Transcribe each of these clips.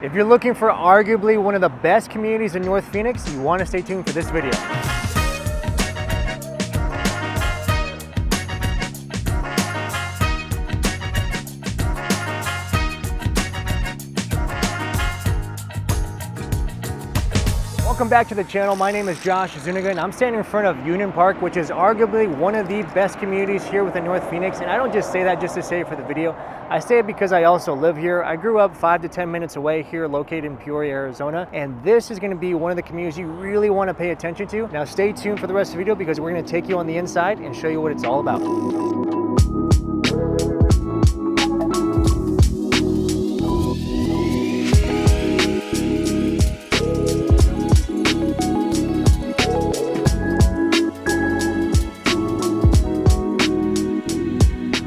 If you're looking for arguably one of the best communities in North Phoenix, you want to stay tuned for this video. Welcome back to the channel. My name is Josh Zuniga and I'm standing in front of Union Park, which is arguably one of the best communities here within North Phoenix. And I don't just say that just to say it for the video. I say it because I also live here. I grew up 5 to 10 minutes away here, located in Peoria, Arizona. And this is going to be one of the communities you really want to pay attention to. Now stay tuned for the rest of the video because we're going to take you on the inside and show you what it's all about.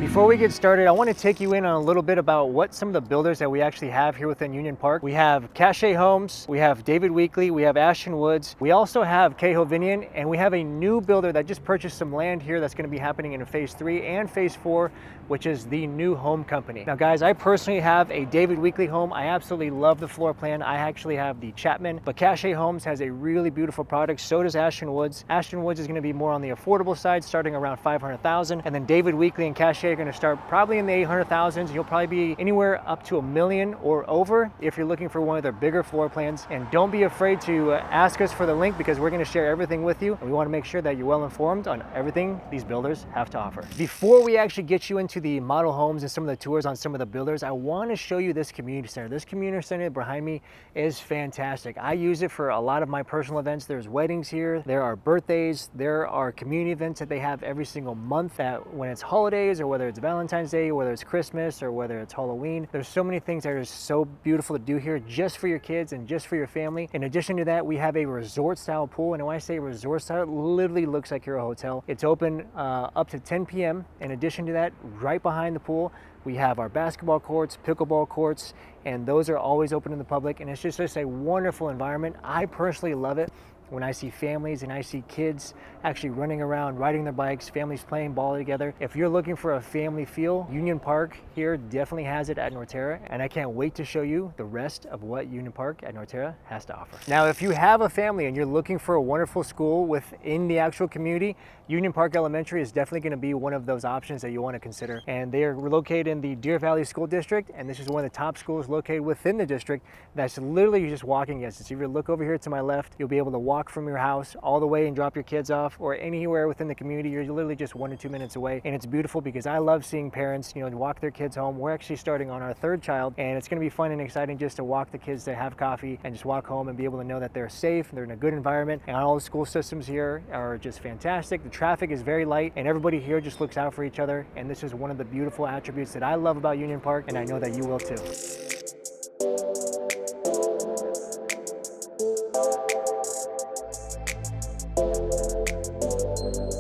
Before we get started, I want to take you in on a little bit about what some of the builders that we actually have here within Union Park. We have Cache Homes, we have David Weekley, we have Ashton Woods, we also have Cahovinian, and we have a new builder that just purchased some land here that's going to be happening in phase 3 and phase 4, which is the New Home Company. Now guys, I personally have a David Weekley home. I absolutely love the floor plan. I actually have the Chapman, but Cache Homes has a really beautiful product. So does Ashton Woods. Ashton Woods is going to be more on the affordable side, starting around $500,000, and then David Weekley and Cache are going to start probably in the 800,000s. You'll probably be anywhere up to $1 million or over if you're looking for one of their bigger floor plans. And don't be afraid to ask us for the link because we're going to share everything with you, and we want to make sure that you're well informed on everything these builders have to offer. Before we actually get you into the model homes and some of the tours on some of the builders, I want to show you this community center. This community center behind me is fantastic. I use it for a lot of my personal events. There's weddings here, there are birthdays, there are community events that they have every single month when it's holidays, or whether it's Valentine's Day, whether it's Christmas, or whether it's Halloween. There's so many things that are so beautiful to do here just for your kids and just for your family. In addition to that, we have a resort style pool, and when I say resort style, it literally looks like you're a hotel. It's open up to 10 p.m. In addition to that, right behind the pool, we have our basketball courts, pickleball courts, and those are always open to the public, and it's just a wonderful environment. I personally love it when I see families and I see kids actually running around, riding their bikes, families playing ball together. If you're looking for a family feel, Union Park here definitely has it at Norterra, and I can't wait to show you the rest of what Union Park at Norterra has to offer. Now, if you have a family and you're looking for a wonderful school within the actual community, Union Park Elementary is definitely going to be one of those options that you want to consider. And they are located in the Deer Valley School District, and this is one of the top schools located within the district that's literally just walking distance. If you look over here to my left, you'll be able to walk from your house all the way and drop your kids off, or anywhere within the community. You're literally just 1 to 2 minutes away, and it's beautiful because I love seeing parents, walk their kids home. We're actually starting on our 3rd child, and it's going to be fun and exciting just to walk the kids to have coffee and just walk home and be able to know that they're safe, they're in a good environment, and all the school systems here are just fantastic. The traffic is very light, and everybody here just looks out for each other, and this is one of the beautiful attributes that I love about Union Park, and I know that you will too.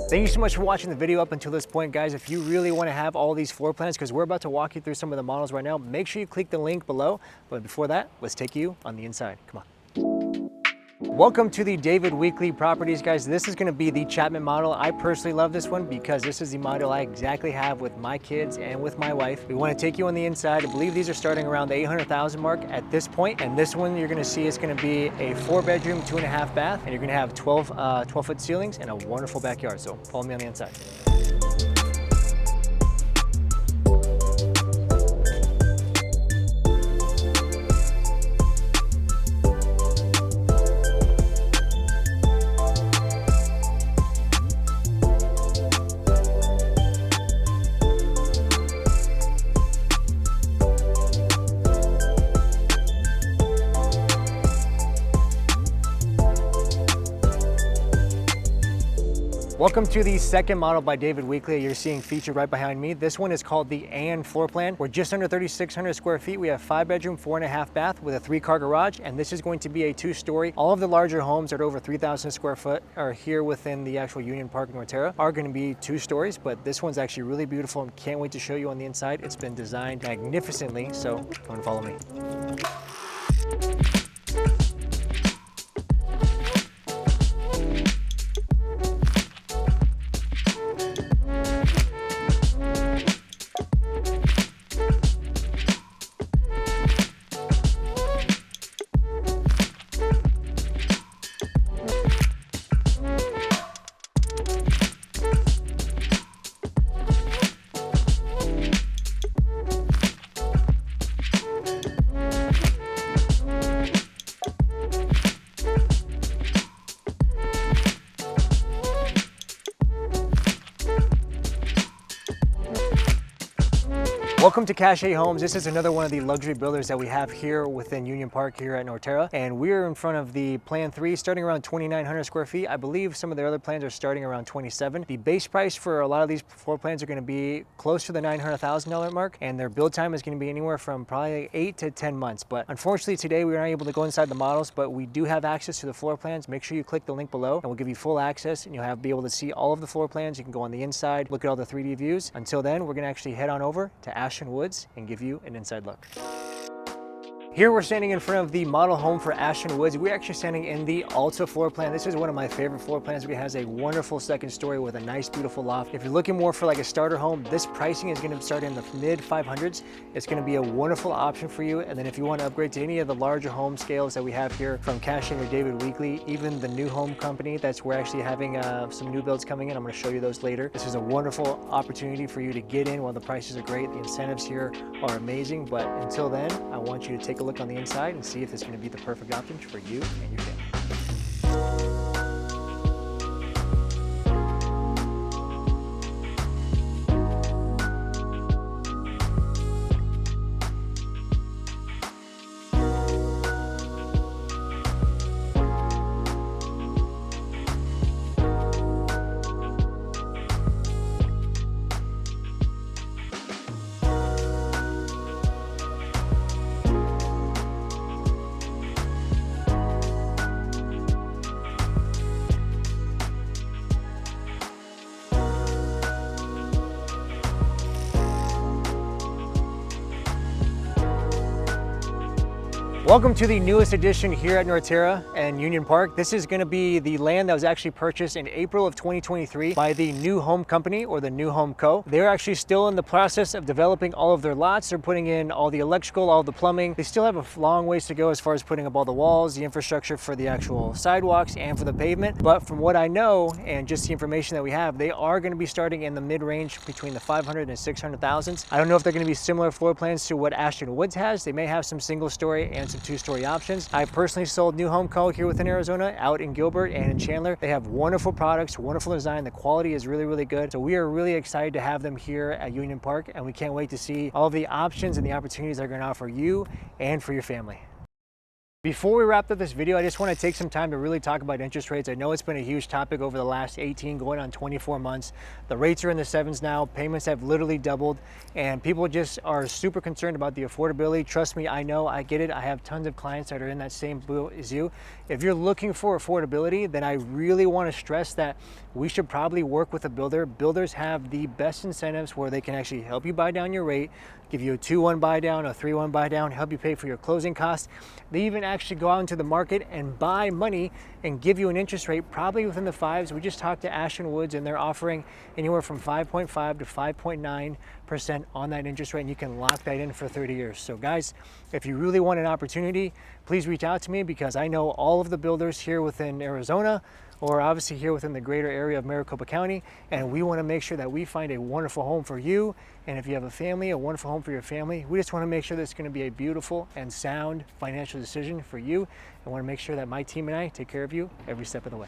Thank you so much for watching the video up until this point, guys. If you really want to have all these floor plans, because we're about to walk you through some of the models right now, make sure you click the link below. But before that, let's take you on the inside. Come on. Welcome to the David Weekley properties, guys. This is going to be the Chapman model. I personally love this one because this is the model I exactly have with my kids and with my wife. We want to take you on the inside. I believe these are starting around the 800,000 mark at this point. And this one you're going to see is going to be a 4-bedroom, 2.5 bath, and you're going to have 12-foot ceilings and a wonderful backyard. So follow me on the inside. Welcome to the second model by David Weekley you're seeing featured right behind me. This one is called the Ann floor plan. We're just under 3,600 square feet. We have 5-bedroom, 4.5 bath with a 3-car garage, and this is going to be a 2-story. All of the larger homes that are over 3,000 square foot are here within the actual Union Park Norterra are going to be 2 stories, but this one's actually really beautiful and can't wait to show you on the inside. It's been designed magnificently, so come and follow me. Welcome to Cache Homes. This is another one of the luxury builders that we have here within Union Park here at Norterra. And we're in front of the Plan 3 starting around 2,900 square feet. I believe some of their other plans are starting around 27. The base price for a lot of these floor plans are going to be close to the $900,000 mark. And their build time is going to be anywhere from probably 8 to 10 months. But unfortunately today we were not able to go inside the models, but we do have access to the floor plans. Make sure you click the link below and we'll give you full access and you'll be able to see all of the floor plans. You can go on the inside, look at all the 3D views. Until then, we're going to actually head on over to Ashton Woods and give you an inside look. Here we're standing in front of the model home for Ashton Woods. We're actually standing in the Alta floor plan. This is one of my favorite floor plans. It has a wonderful second story with a nice, beautiful loft. If you're looking more for like a starter home, this pricing is going to start in the mid 500s. It's going to be a wonderful option for you. And then if you want to upgrade to any of the larger home scales that we have here from Cache or David Weekley, even the new home company, we're actually having some new builds coming in. I'm going to show you those later. This is a wonderful opportunity for you to get in while the prices are great. The incentives here are amazing. But until then, I want you to take a look on the inside and see if it's going to be the perfect option for you and your family. Welcome to the newest addition here at Norterra and Union Park. This is going to be the land that was actually purchased in April of 2023 by the New Home Company or the New Home Co. They're actually still in the process of developing all of their lots. They're putting in all the electrical, all the plumbing. They still have a long ways to go as far as putting up all the walls, the infrastructure for the actual sidewalks and for the pavement. But from what I know and just the information that we have, they are going to be starting in the mid-range between the 500 and 600,000s. I don't know if they're going to be similar floor plans to what Ashton Woods has. They may have some single story and some two-story options. I personally sold New Home Co. here within Arizona, out in Gilbert and in Chandler. They have wonderful products, wonderful design. The quality is really, really good. So we are really excited to have them here at Union Park, and we can't wait to see all of the options and the opportunities they're going to offer you and for your family. Before we wrap up this video, I just want to take some time to really talk about interest rates. I know it's been a huge topic over the last 18 going on 24 months. The rates are in the 7s now. Payments have literally doubled and people just are super concerned about the affordability. Trust me, I know, I get it. I have tons of clients that are in that same boat as you. If you're looking for affordability, then I really want to stress that we should probably work with a builder. Builders have the best incentives where they can actually help you buy down your rate, give you a 2-1 buy down, a 3-1 buy down, help you pay for your closing costs. They even actually go out into the market and buy money and give you an interest rate probably within the 5s. We just talked to Ashton Woods and they're offering anywhere from 5.5 to 5.9% on that interest rate, and you can lock that in for 30 years. So guys, if you really want an opportunity, please reach out to me because I know all of the builders here within Arizona or obviously here within the greater area of Maricopa County, and we want to make sure that we find a wonderful home for you. And if you have a family, a wonderful home for your family, we just want to make sure that it's going to be a beautiful and sound financial decision for you. I want to make sure that my team and I take care of you every step of the way.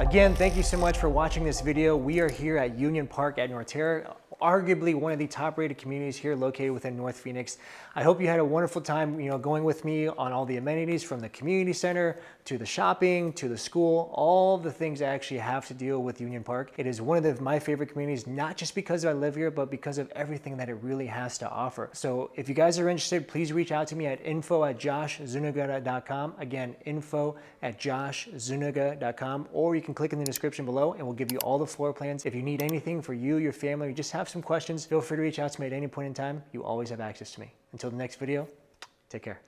Again, thank you so much for watching this video. We are here at Union Park at Norterra, arguably one of the top rated communities here located within North Phoenix. I hope you had a wonderful time, going with me on all the amenities from the community center to the shopping to the school, all the things I actually have to deal with Union Park. It is one of my favorite communities, not just because I live here, but because of everything that it really has to offer. So if you guys are interested, please reach out to me at info@joshzuniga.com. Again, info@joshzuniga.com, or you can click in the description below and we'll give you all the floor plans. If you need anything for you, your family, or just have some questions, feel free to reach out to me at any point in time. You always have access to me. Until the next video, take care.